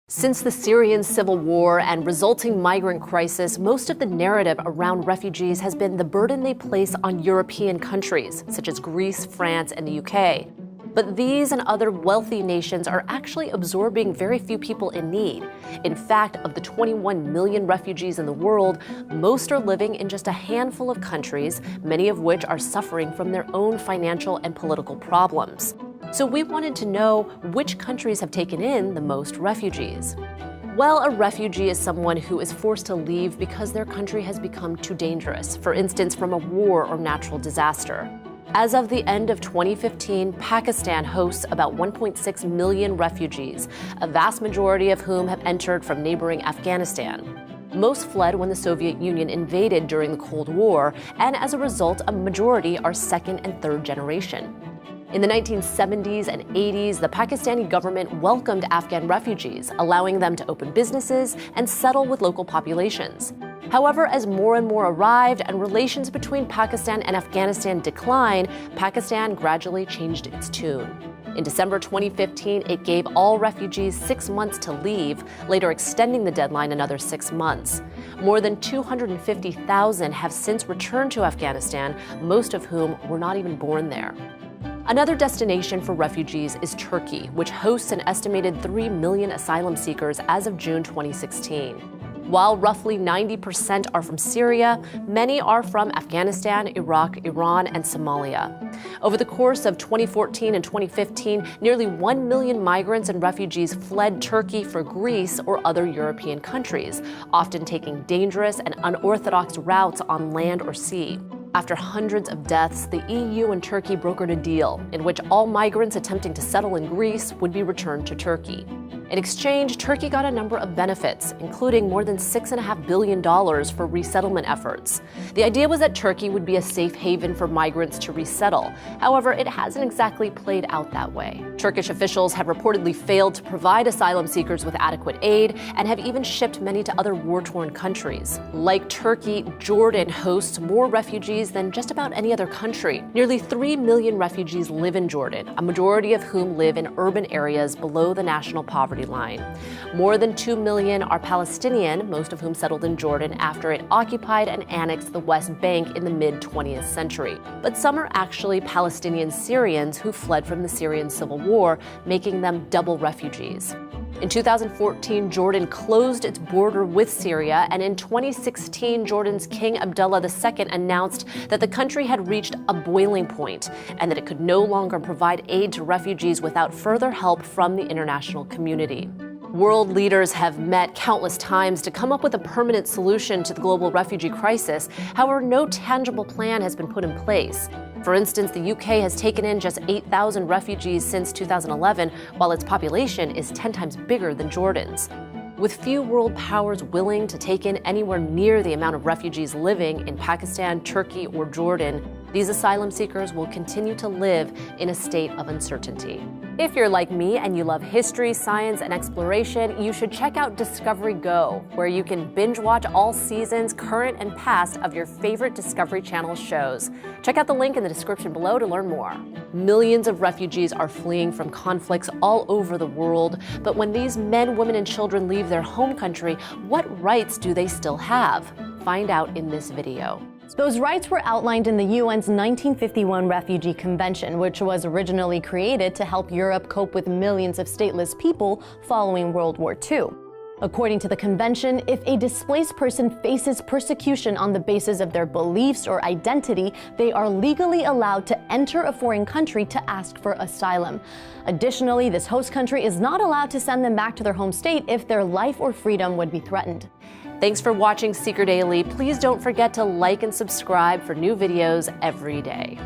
Since the Syrian civil war and resulting migrant crisis, most of the narrative around refugees has been the burden they place on European countries, such as Greece, France, and the UK. But these and other wealthy nations are actually absorbing very few people in need. In fact, of the 21 million refugees in the world, most are living in just a handful of countries, many of which are suffering from their own financial and political problems. So we wanted to know which countries have taken in the most refugees. Well, a refugee is someone who is forced to leave because their country has become too dangerous, for instance, from a war or natural disaster. As of the end of 2015, Pakistan hosts about 1.6 million refugees, a vast majority of whom have entered from neighboring Afghanistan. Most fled when the Soviet Union invaded during the Cold War, and as a result, a majority are second and third generation. In the 1970s and 80s, the Pakistani government welcomed Afghan refugees, allowing them to open businesses and settle with local populations. However, as more and more arrived and relations between Pakistan and Afghanistan declined, Pakistan gradually changed its tune. In December 2015, it gave all refugees 6 months to leave, later extending the deadline another 6 months. More than 250,000 have since returned to Afghanistan, most of whom were not even born there. Another destination for refugees is Turkey, which hosts an estimated 3 million asylum seekers as of June 2016. While roughly 90% are from Syria, many are from Afghanistan, Iraq, Iran, and Somalia. Over the course of 2014 and 2015, nearly 1 million migrants and refugees fled Turkey for Greece or other European countries, often taking dangerous and unorthodox routes on land or sea. After hundreds of deaths, the EU and Turkey brokered a deal in which all migrants attempting to settle in Greece would be returned to Turkey. In exchange, Turkey got a number of benefits, including more than $6.5 billion for resettlement efforts. The idea was that Turkey would be a safe haven for migrants to resettle. However, it hasn't exactly played out that way. Turkish officials have reportedly failed to provide asylum seekers with adequate aid and have even shipped many to other war-torn countries. Like Turkey, Jordan hosts more refugees than just about any other country. Nearly 3 million refugees live in Jordan, a majority of whom live in urban areas below the national poverty line. More than 2 million are Palestinian, most of whom settled in Jordan after it occupied and annexed the West Bank in the mid-20th century. But some are actually Palestinian Syrians who fled from the Syrian civil war, making them double refugees. In 2014, Jordan closed its border with Syria, and in 2016, Jordan's King Abdullah II announced that the country had reached a boiling point and that it could no longer provide aid to refugees without further help from the international community. World leaders have met countless times to come up with a permanent solution to the global refugee crisis. However, no tangible plan has been put in place. For instance, the UK has taken in just 8,000 refugees since 2011, while its population is 10 times bigger than Jordan's. With few world powers willing to take in anywhere near the amount of refugees living in Pakistan, Turkey, or Jordan, these asylum seekers will continue to live in a state of uncertainty. If you're like me and you love history, science, and exploration, you should check out Discovery Go, where you can binge watch all seasons, current and past, of your favorite Discovery Channel shows. Check out the link in the description below to learn more. Millions of refugees are fleeing from conflicts all over the world, but when these men, women, and children leave their home country, what rights do they still have? Find out in this video. Those rights were outlined in the UN's 1951 Refugee Convention, which was originally created to help Europe cope with millions of stateless people following World War II. According to the convention, if a displaced person faces persecution on the basis of their beliefs or identity, they are legally allowed to enter a foreign country to ask for asylum. Additionally, this host country is not allowed to send them back to their home state if their life or freedom would be threatened. Thanks for watching Seeker Daily. Please don't forget to like and subscribe for new videos every day.